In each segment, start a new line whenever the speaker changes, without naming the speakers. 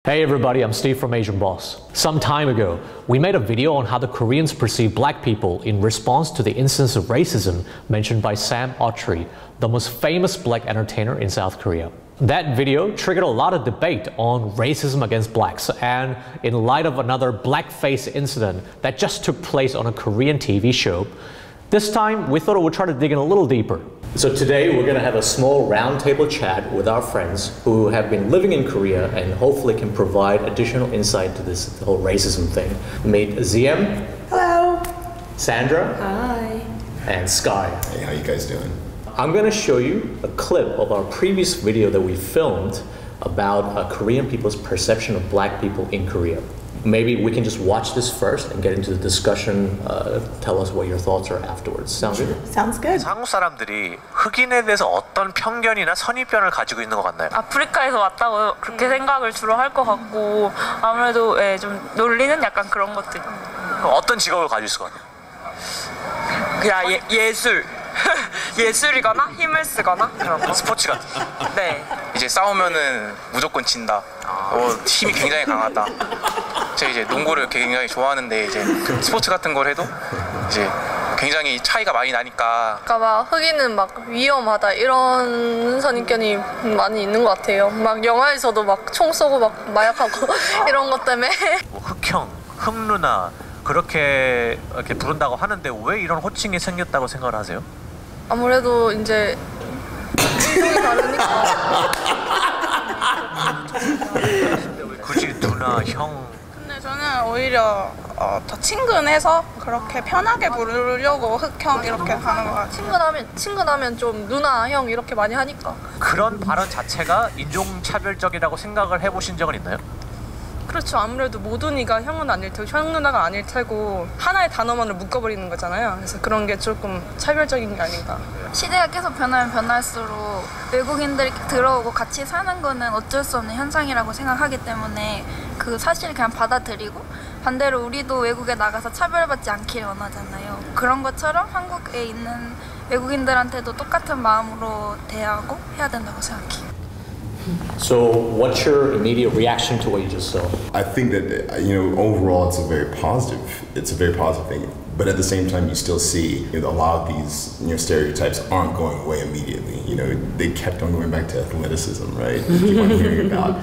Hey everybody, I'm Steve from Asian Boss. Some time ago, we made a video on how the Koreans perceive black people in response to the instance of racism mentioned by Sam Okyere, the most famous black entertainer in South Korea. That video triggered a lot of debate on racism against blacks, and in light of another Blackface incident that just took place on a Korean TV show, this time we thought we'd try to dig in a little deeper. So today we're going to have a small roundtable chat with our friends who have been living in Korea and hopefully can provide additional insight to this whole racism thing. Meet Ziem. Hello. Sandra.
Hi.
And Sky.
Hey, how you guys doing?
I'm going to show you a clip of our previous video that we filmed about Korean people's perception of black people in Korea. Maybe we can just watch this first and get into the discussion. Tell us what your thoughts are afterwards. Sound good?
Sounds good.
한국 사람들이 흑인에 대해서 어떤 편견이나 선입견을 가지고 있는 것 같나요?
아프리카에서 왔다고 그렇게 생각을 주로 할 것 같고 아무래도 좀 놀리는 약간 그런 것들.
그럼 어떤 직업을 가질 수 있을 것 같아요?
그냥 예술. 예술이거나 힘을 쓰거나 그런 거.
스포츠 같은.
네.
이제 싸우면은 무조건 진다. 힘이 굉장히 강하다. 제가 이제 농구를 굉장히 좋아하는데 이제 스포츠 같은 걸 해도 이제 굉장히 차이가 많이 나니까.
그러니까 막 흑인은 막 위험하다 이런 선입견이 많이 있는 것 같아요. 막 영화에서도 막 총 쏘고 막 마약하고 이런 것 때문에.
뭐 흑형, 흑누나 그렇게 이렇게 부른다고 하는데 왜 이런 호칭이 생겼다고 생각을 하세요?
아무래도 이제 인종이 다르니까.
굳이 누나, 형.
근데 저는 오히려 더 친근해서 그렇게 편하게 부르려고 흑형 이렇게 하는 것 같아요.
친근하면 좀 누나, 형 이렇게 많이 하니까.
그런 발언 자체가 인종차별적이라고 생각을 해보신 적은 있나요?
그렇죠. 아무래도 모든 이가 형은 아닐 테고 형 누나가 아닐 테고 하나의 단어만으로 묶어버리는 거잖아요. 그래서 그런 게 조금 차별적인 게 아닌가.
시대가 계속 변하면 변할수록 외국인들이 들어오고 같이 사는 거는 어쩔 수 없는 현상이라고 생각하기 때문에 그 사실을 그냥 받아들이고 반대로 우리도 외국에 나가서 차별받지 않기를 원하잖아요. 그런 것처럼 한국에 있는 외국인들한테도 똑같은 마음으로 대하고 해야 된다고 생각해요.
So what's your immediate reaction to what you just saw?
I think that overall it's a very positive thing. But at the same time, you still see a lot of these stereotypes aren't going away immediately. They kept on going back to athleticism, right? You keep on hearing about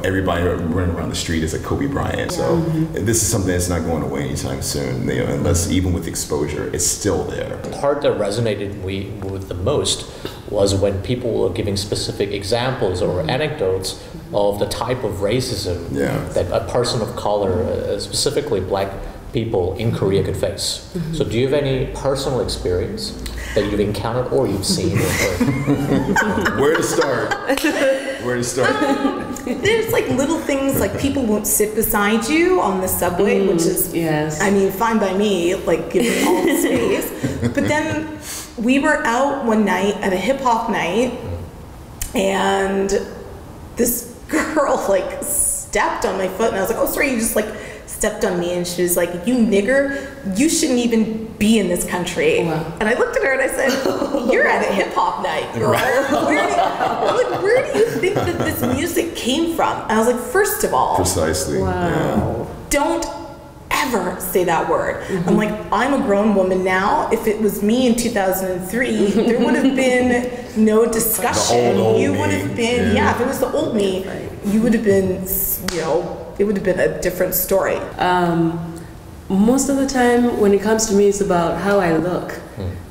everybody running around the street is a Kobe Bryant. So this is something that's not going away anytime soon. Unless even with exposure, it's still there.
The part that resonated with the most was when people were giving specific examples or anecdotes of the type of racism that a person of color, specifically black people in Korea, could face. So do you have any personal experience that you've encountered or you've seen or heard?
Where to start?
There's like little things like people won't sit beside you on the subway, which is, I mean, fine by me, like giving all the space. But then we were out one night at a hip hop night and this girl like stepped on my foot and I was like, oh sorry, you just like stepped on me, and she was like, you nigger, you shouldn't even be in this country. Wow. And I looked at her and I said, you're at a hip hop night, girl. Where do you think that this music came from? And I was like, first of all,
precisely.
Wow. Don't ever say that word. I'm like, I'm a grown woman now. If it was me in 2003, there would have been no discussion. You would have been, if it was the old me, you would have been, it would have been a different story.
Most of the time, when it comes to me, it's about how I look,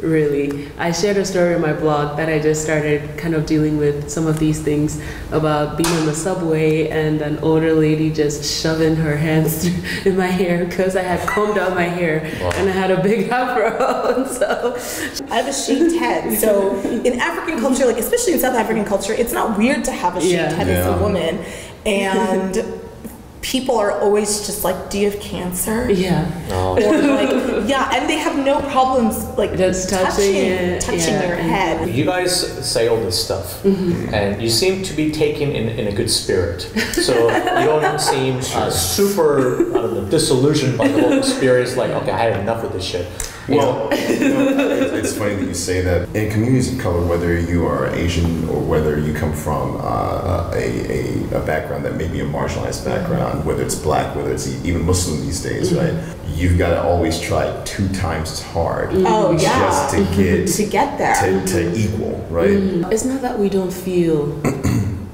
really. I shared a story on my blog that I just started kind of dealing with some of these things about being on the subway and an older lady just shoving her hands in my hair because I had combed out my hair and I had a big afro. And so
I have a shaved head. So in African culture, like especially in South African culture, it's not weird to have a shaved head as a woman. And people are always just like, do you have cancer? Or like, and they have no problems like just touching your head.
You guys say all this stuff, and you seem to be taken in a good spirit. So you don't seem super, disillusioned by the whole experience, like, okay, I had enough with this shit.
Well, it's funny that you say that. In communities of color, whether you are Asian or whether you come from a background that may be a marginalized background, whether it's black, whether it's even Muslim these days, right? You've got to always try 2 times as hard just to get there, to equal, right?
It's not that we don't feel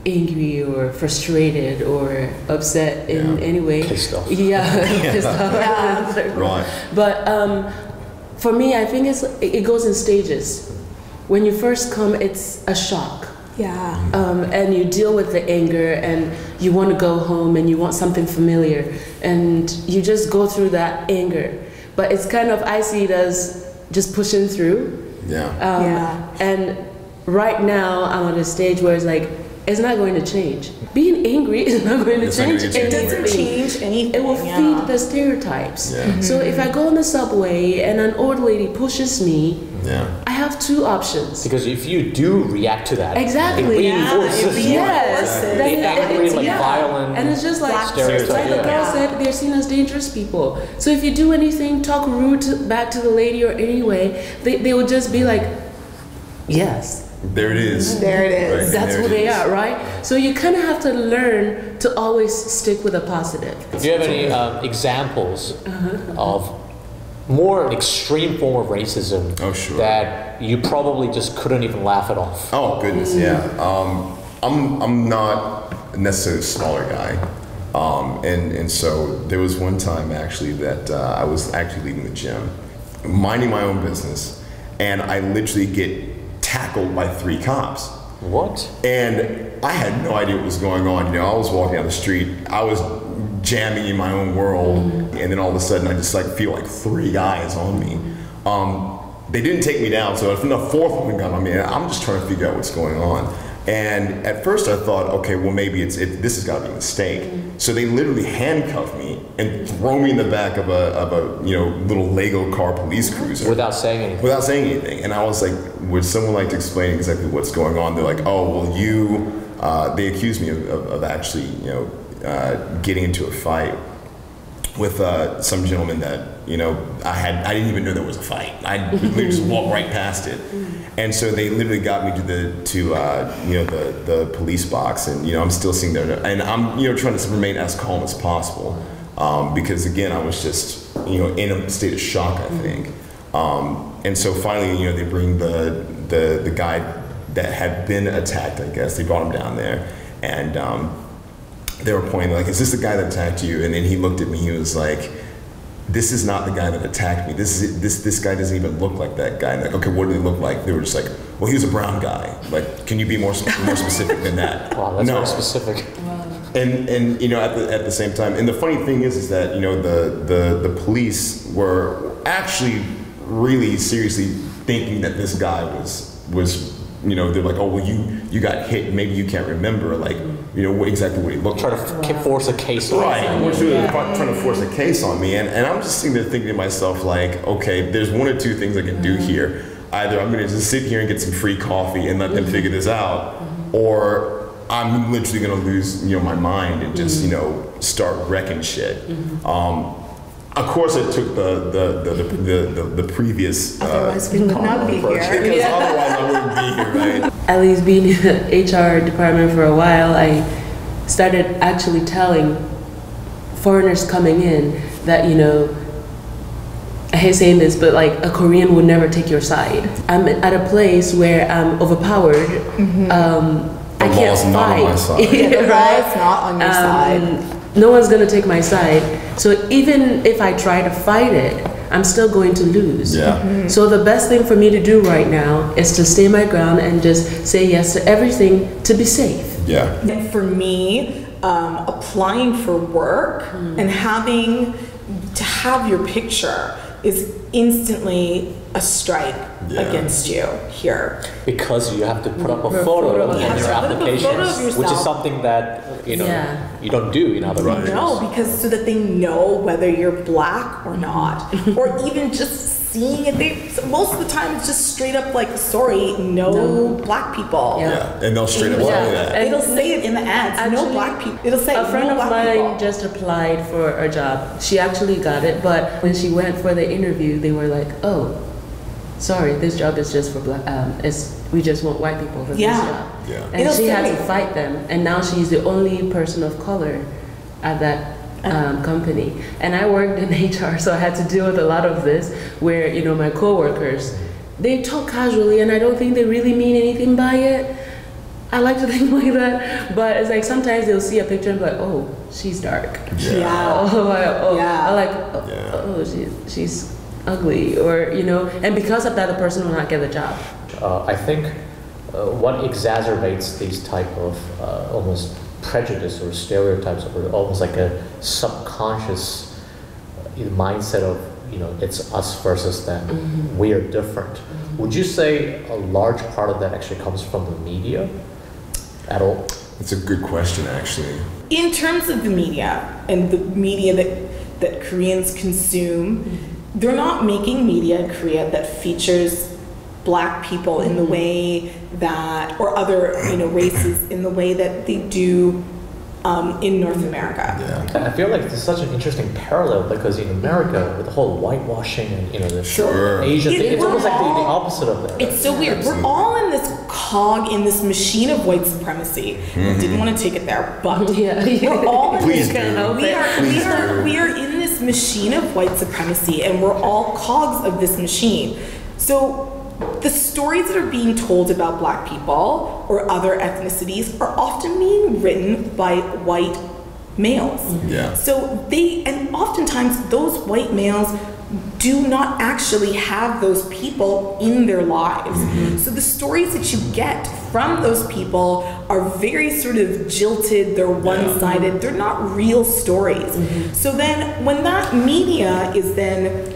angry or frustrated or upset in any way.
Pissed off.
Pissed off.
Right.
But for me, I think it goes in stages. When you first come, it's a shock. And you deal with the anger and you want to go home and you want something familiar and you just go through that anger. But it's kind of, I see it as just pushing through. And right now I'm at a stage where it's like, it's not going to change. Being angry is not going to change anything.
It doesn't change anything.
It will feed the stereotypes. So if I go on the subway and an old lady pushes me, I have 2 options.
Because if you do react to that,
exactly,
it reinforces
the angry,
violent.
And it's just like the girl said, they're seen as dangerous people. So if you do anything, talk rude back to the lady or anyway, they will just be like, yes.
There it is.
There it is.
Right.
That's who they are, right? So you kind of have to learn to always stick with a positive.
Do you have any examples of more extreme form of racism that you probably just couldn't even laugh it off?
Oh goodness, I'm not necessarily a smaller guy, and so there was one time actually that I was actually leaving the gym, minding my own business, and I literally get tackled by 3 cops.
What?
And I had no idea what was going on. You know, I was walking down the street, I was jamming in my own world, and then all of a sudden I just like feel like 3 guys on me. They didn't take me down, so if the 4th one got on me, I'm just trying to figure out what's going on. And at first I thought, okay, well maybe this has got to be a mistake. So they literally handcuff me and throw me in the back of a little Lego car police cruiser.
Without saying anything.
Without saying anything. And I was like, would someone like to explain exactly what's going on? They're like, oh, well they accused me of actually, getting into a fight with some gentleman that I didn't even know there was a fight. I literally just walked right past it, and so they literally got me to the police box, and I'm still sitting there, and I'm trying to remain as calm as possible, because again I was just in a state of shock, I think, and so finally they bring the guy that had been attacked, I guess they brought him down there, and they were pointing like, is this the guy that attacked you? And then he looked at me, he was like, this is not the guy that attacked me. This guy doesn't even look like that guy. And like, okay, what did he look like? They were just like, well, he was a brown guy. Like, can you be more specific than that?
Wow, that's very specific.
Wow. And at the same time, and the funny thing is that the police were actually really seriously thinking that this guy was they're like, oh well, you got hit, maybe you can't remember, like exactly what he looked like.
Trying to force a case on
trying to force a case on me, and I'm just sitting there thinking to myself like, okay, there's 1 or 2 things I can do here. Either I'm gonna just sit here and get some free coffee and let them figure this out, or I'm literally gonna lose my mind and just start wrecking shit. Of course, I took the previous
otherwise we would not be
here. Because otherwise I wouldn't be here, right? At
least being in the HR department for a while, I started actually telling foreigners coming in that I hate saying this, but like a Korean would never take your side. I'm at a place where I'm overpowered. I can't fight.
Not on my side.
The law is not on your side.
No one's gonna take my side. So even if I try to fight it, I'm still going to lose. So the best thing for me to do right now is to stay my ground and just say yes to everything to be safe.
And for me, applying for work and having to have your picture is instantly a strike against you here.
Because you have to put up a photo in your applications, which is something that you don't do in other countries.
No, because so that they know whether you're black or not, or even just seeing it. Most of the time, it's just straight up like, sorry, no black people.
And they'll straight up say that.
It'll say it in the ads. Actually, no black people. It'll say
a friend
no
of mine just applied for a job. She actually got it, but when she went for the interview, they were like, oh, sorry, this job is just for black, we just want white people for this job.
Yeah.
And she had to fight them, and now she's the only person of color at that company. And I worked in HR, so I had to deal with a lot of this, where, you know, my coworkers, they talk casually, and I don't think they really mean anything by it. I like to think like that, but it's like sometimes they'll see a picture and be like, oh, she's dark. She's ugly, or, you know, and because of that, the person will not get the job.
I think what exacerbates these type of almost prejudice or stereotypes, or almost like a subconscious mindset of, you know, it's us versus them. We are different. Would you say a large part of that actually comes from the media at all?
It's a good question, actually.
In terms of the media and the media that Koreans consume, they're not making media in Korea that features black people in the way that, or other, you know, races in the way that they do in North America.
Yeah. I feel like it's such an interesting parallel, because in America, with the whole whitewashing and, you know, the Asian thing, it's almost like the opposite of that.
It's so weird. We're all in this cog, in this machine of white supremacy. I didn't want to take it there, but we're all in
Please
we are in this machine of white supremacy, and we're all cogs of this machine. So the stories that are being told about black people or other ethnicities are often being written by white males. So and oftentimes those white males do not actually have those people in their lives. So the stories that you get from those people are very sort of jilted, they're one-sided, they're not real stories. So then when that media is then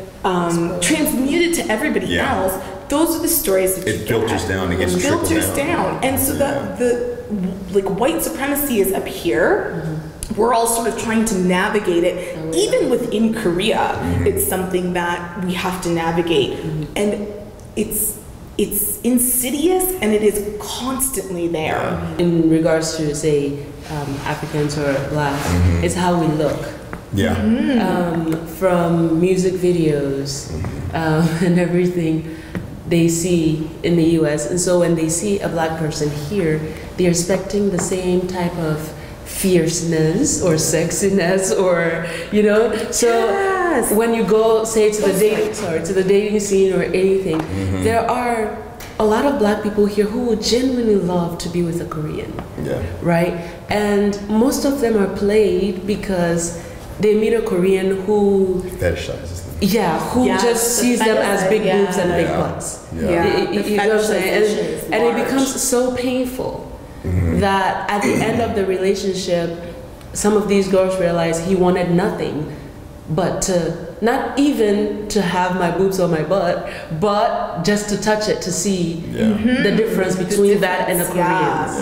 transmuted to everybody else, those are the stories that
it filters down. It gets filters
down. And so the like white supremacy is up here. We're all sort of trying to navigate it. Even within Korea, it's something that we have to navigate. And it's insidious, and it is constantly there.
In regards to, say, Africans or black, it's how we look. From music videos and everything they see in the US. And so when they see a black person here, they're expecting the same type of fierceness or sexiness, or, you know. So when you go, say, to the dating scene or anything, there are a lot of black people here who would genuinely love to be with a Korean. Right? And most of them are played because they meet a Korean who
fetishizes them.
Who just sees them as big boobs and big butts. You know what I'm saying? And it becomes so painful that at the end of the relationship, some of these girls realize he wanted nothing but to, not even to have my boobs or my butt, but just to touch it, to see the difference between that and the Koreans.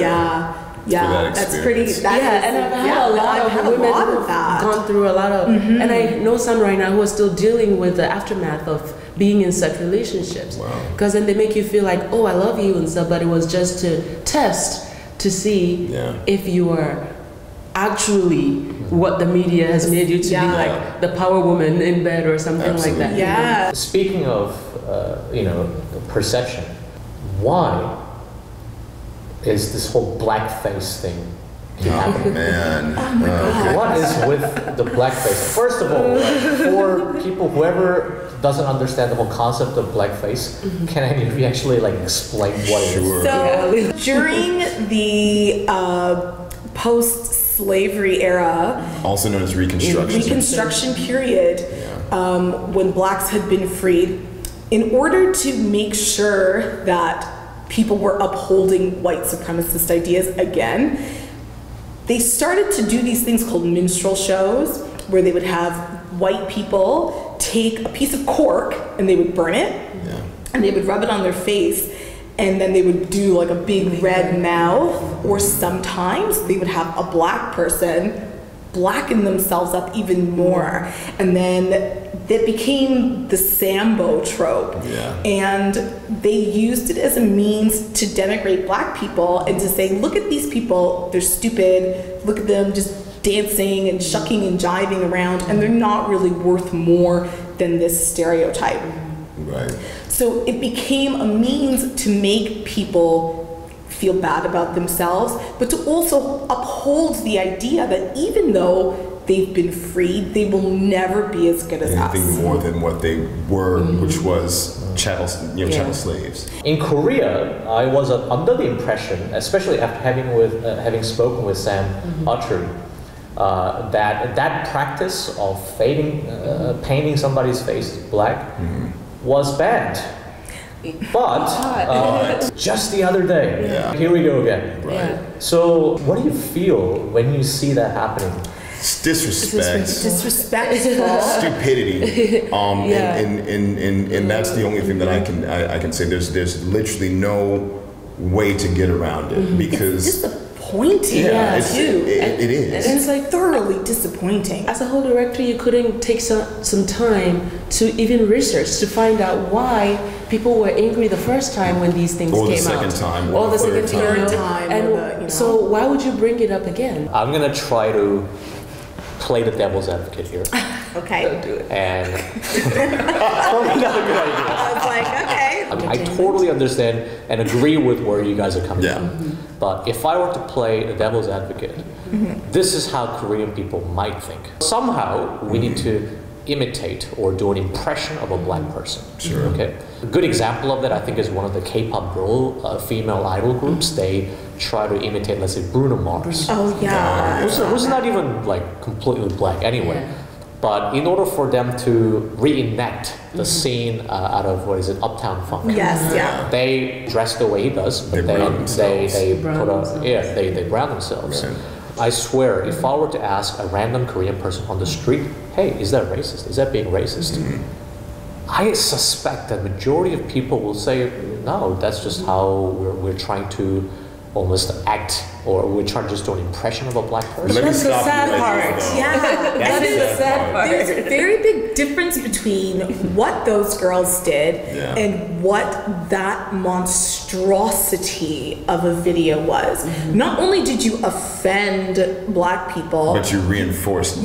That's pretty. And
I've had a lot of women who've gone through a lot of, and I know some right now who are still dealing with the aftermath of being in such relationships. Because then they make you feel like, oh, I love you and stuff, but it was just to test, to see if you are actually what the media has made you to be, like the power woman in bed or something like that.
Speaking of, you know, perception, why is this whole blackface thing happening? What is with the blackface? First of all, for people, whoever doesn't understand the whole concept of blackface, can any of you actually like explain what it is?
So during the post-slavery era,
also known as Reconstruction
period, when blacks had been freed, in order to make sure that people were upholding white supremacist ideas again, they started to do these things called minstrel shows, where they would have white people take a piece of cork and they would burn it, and they would rub it on their face, and then they would do like a big red mouth, or sometimes they would have a black person blacken themselves up even more, and then it became the Sambo trope, and they used it as a means to denigrate black people and to say, look at these people, they're stupid, look at them just dancing and shucking and jiving around, and they're not really worth more than this stereotype.
Right.
So it became a means to make people feel bad about themselves, but to also uphold the idea that even though they've been freed, they will never be as good as us.
Anything more than what they were, which was chattel slaves.
In Korea, I was under the impression, especially after having spoken with Sam Okyere, that practice of painting somebody's face black was banned. But just the other day, here we go again.
Right.
So what do you feel when you see that happening?
It's disrespectful, stupidity, and that's the only thing that I can say. There's literally no way to get around it because
it's disappointing. It
is.
And it's like thoroughly disappointing.
As a whole director, you couldn't take some time to even research to find out why people were angry the first time when these things came out.
Or the second time.
Or the
third time.
And so why would you bring it up again?
I'm gonna try to play the devil's advocate here.
Okay.
Don't do it.
And probably not a good idea.
I was like, okay.
I mean, I totally understand and agree with where you guys are coming from. But if I were to play the devil's advocate, this is how Korean people might think. Somehow we need to imitate or do an impression of a black person.
Sure.
Okay. A good example of that, I think, is one of the K-pop girl female idol groups. They try to imitate, let's say, Bruno Mars.
Oh yeah.
Who's not even like completely black anyway. But in order for them to reenact the scene out of, what is it, Uptown Funk.
Yes,
They dress the way he does, but they brown themselves.
Right.
I swear, if I were to ask a random Korean person on the street, hey, is that racist? Is that being racist? I suspect that majority of people will say, no, that's just how we're trying to almost act, or we're trying to just do an impression of a black person.
That's the sad part.
That is the sad part. There's a very big difference between what those girls did and what that monstrosity of a video was. Not only did you offend black people,
but you reinforced
it,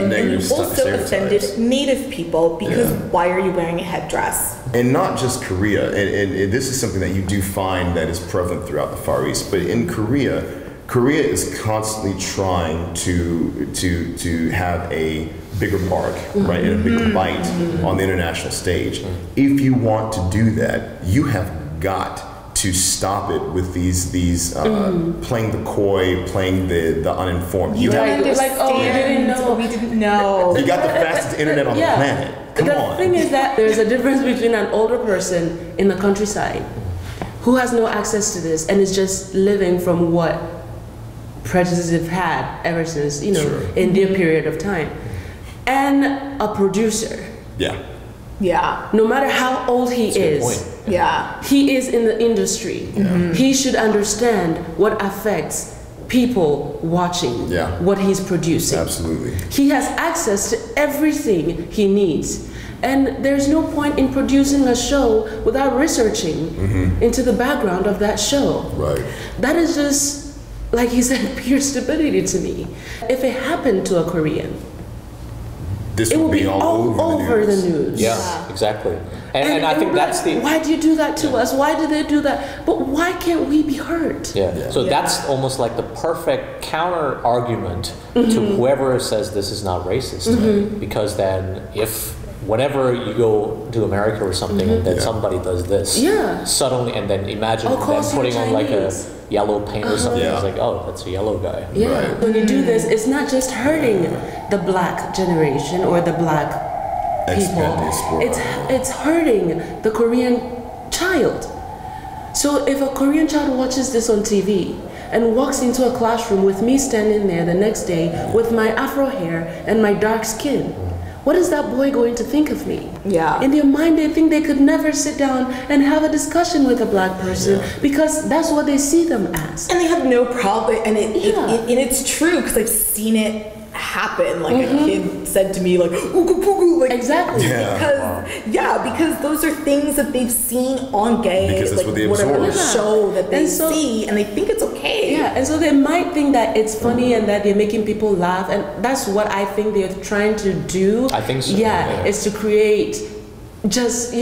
and you also offended Native people because why are you wearing a headdress?
And not just Korea, and this is something that you do find that is prevalent throughout the Far East, but in Korea is constantly trying to have a bigger mark, right, and a bigger bite on the international stage. If you want to do that, you have got to stop it with these playing the coy, playing the uninformed. You have
like, oh, we didn't know.
We didn't know.
You got the fastest internet on the planet. Come on.
The thing is that there's a difference between an older person in the countryside who has no access to this and is just living from what prejudices have had ever since, in their period of time, and a producer. No matter how old he is, he is in the industry. He should understand what affects people watching what he's producing.
Absolutely.
He has access to everything he needs. And there's no point in producing a show without researching into the background of that show.
Right.
That is just, like he said, pure stupidity to me. If it happened to a Korean,
this
it
would
would be all over the news.
Yeah, exactly. And I think that's the...
Why do you do that to us? Why do they do that? But why can't we be heard?
So that's almost like the perfect counter argument to whoever says this is not racist. Right? Because then if whenever you go to America or something and then somebody does this, suddenly, and then imagine them putting on like a yellow paint or something, it's like, oh, that's a yellow guy.
Right.
When you do this, it's not just hurting the black generation or the black people. It's hurting the Korean child. So if a Korean child watches this on TV and walks into a classroom with me standing there the next day with my afro hair and my dark skin, what is that boy going to think of me? In their mind, they think they could never sit down and have a discussion with a black person because that's what they see them as.
And they have no problem, and it's true because I've seen it happen. Like a kid said to me, like, "Ooga booga," like
exactly.
Because those are things that they've seen on gay,
because that's
like
what they
whatever
absorb.
show that they see, and they think it's okay. okay.
Yeah, and so they might think that it's funny and that they're making people laugh, and that's what I think they're trying to do.
I think so.
Yeah, is to create just,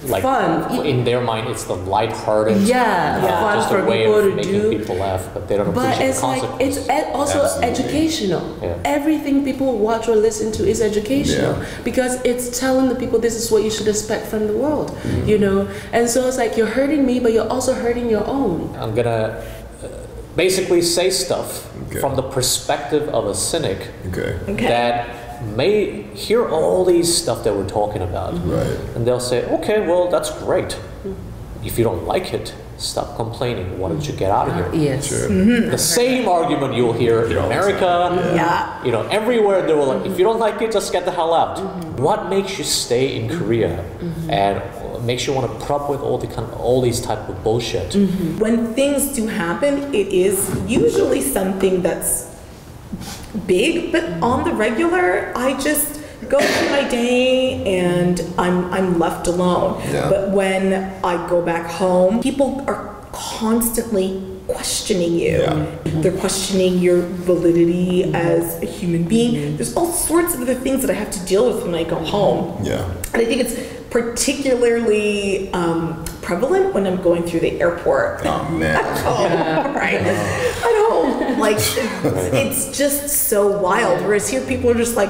like
fun.
In their mind, it's the lighthearted,
fun
just
for
a way
people
of
to
making
do.
people laugh, but they don't
But
appreciate
it's
the
like
consequences.
it's also educational.
Yeah.
Everything people watch or listen to is educational because it's telling the people this is what you should expect from the world, And so it's like you're hurting me, but you're also hurting your own.
I'm gonna basically say stuff from the perspective of a cynic that may hear all these stuff that we're talking about, and they'll say, okay, well, that's great. If you don't like it, stop complaining. Why don't you get out of here?
Yes.
Sure.
The same argument you'll hear in America, everywhere. They will like, if you don't like it, just get the hell out. What makes you stay in Korea and makes you want to put up with all these type of bullshit?
When things do happen, it is usually something that's big, but on the regular, I just go through my day and I'm left alone. But when I go back home, people are constantly questioning you. They're questioning your validity as a human being. There's all sorts of other things that I have to deal with when I go home. And I think it's particularly prevalent when I'm going through the airport.
Oh man.
Right. I know. Like, it's just so wild. Whereas here people are just like,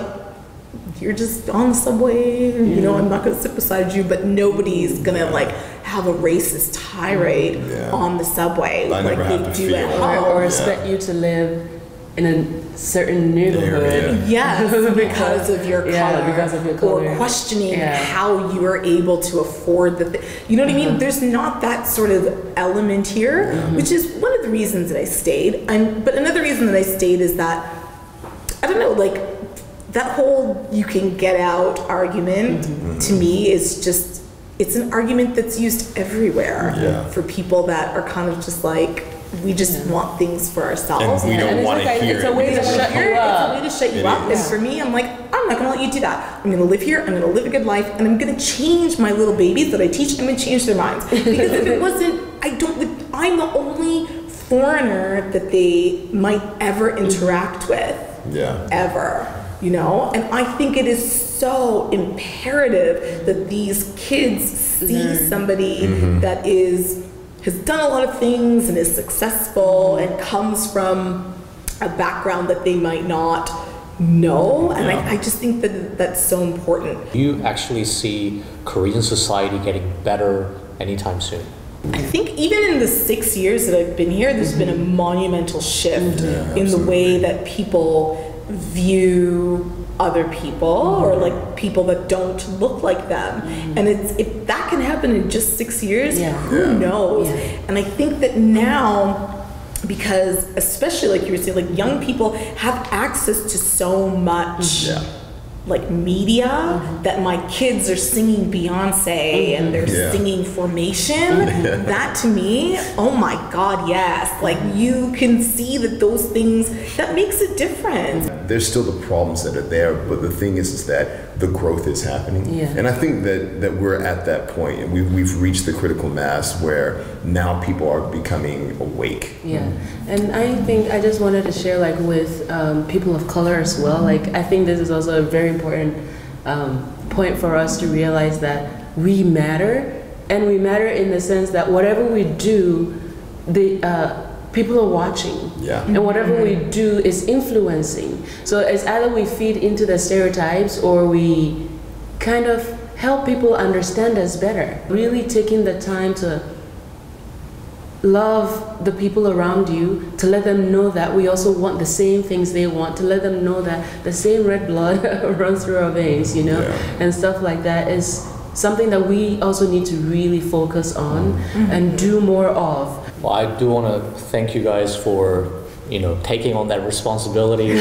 you're just on the subway, I'm not gonna sit beside you, but nobody's gonna like have a racist tirade on the subway like they do at home.
Or expect you to live in a certain neighborhood.
Yes, because of your color.
Because of your color.
Or questioning how you are able to afford the you know what I mean? There's not that sort of element here, which is one of the reasons that I stayed. But another reason that I stayed is that, I don't know, like, that whole you can get out argument to me is just, it's an argument that's used everywhere for people that are kind of just like, we just want things for ourselves.
And we don't want to hear it.
It's a way to shut you up.
It's a way to shut you up. And for me, I'm like, I'm not going to let you do that. I'm going to live here. I'm going to live a good life. And I'm going to change my little babies that I teach. I'm going to change their minds. Because if it wasn't, I'm the only foreigner that they might ever interact with. Ever. And I think it is so imperative that these kids see somebody that has done a lot of things and is successful and comes from a background that they might not know. And I just think that that's so important.
Do you actually see Korean society getting better anytime soon?
I think even in the 6 years that I've been here, there's been a monumental shift in the way that people view other people or like people that don't look like them. And if that can happen in just 6 years, who knows? And I think that now, because especially like you were saying, like young people have access to so much like media that my kids are singing Beyonce and they're singing Formation. That to me, oh my God, yes. Like you can see that those things, that makes a difference.
There's still the problems that are there, but the thing is that the growth is happening. And I think that we're at that point and we've reached the critical mass where now people are becoming awake.
And I think I just wanted to share like with people of color as well, like I think this is also a very important point for us to realize that we matter, and we matter in the sense that whatever we do, the people are watching, and whatever we do is influencing. So it's either we feed into the stereotypes or we kind of help people understand us better. Really taking the time to love the people around you, to let them know that we also want the same things they want, to let them know that the same red blood runs through our veins, and stuff like that is something that we also need to really focus on and do more of.
Well, I do want to thank you guys for, taking on that responsibility.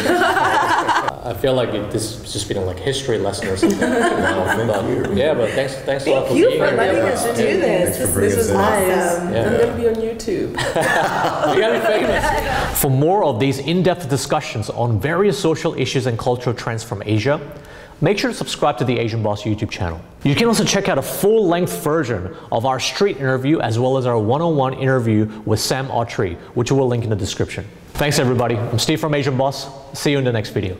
I feel like this has just been like history lesson or something. Yeah, but thanks a lot for being here.
Thank you for letting us do this. This is awesome.
Yeah. I'm gonna be on YouTube.
You gotta be famous. For more of these in-depth discussions on various social issues and cultural trends from Asia, make sure to subscribe to the Asian Boss YouTube channel. You can also check out a full-length version of our street interview as well as our one-on-one interview with Sam Okyere, which we'll link in the description. Thanks everybody. I'm Steve from Asian Boss. See you in the next video.